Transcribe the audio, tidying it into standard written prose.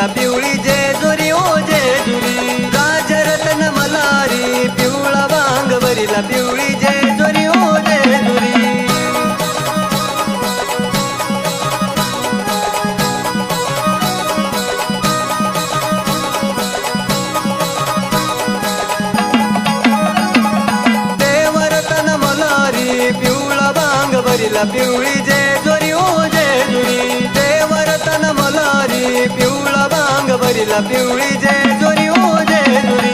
भरिला पिवळी जेजुरी ओ जेजुरी राजरत्न मल्हारी पिवळा वांग भरिला पिवळी जेजुरी ओ जेजुरी देवरत्न मल्हारी पिवळा वांग भरिला पिवळी जेजुरी ओ जेजुरी देवरत्न मल्हारी पिवळा वांग भरिला पिवळी जेजुरी ओ जेजुरी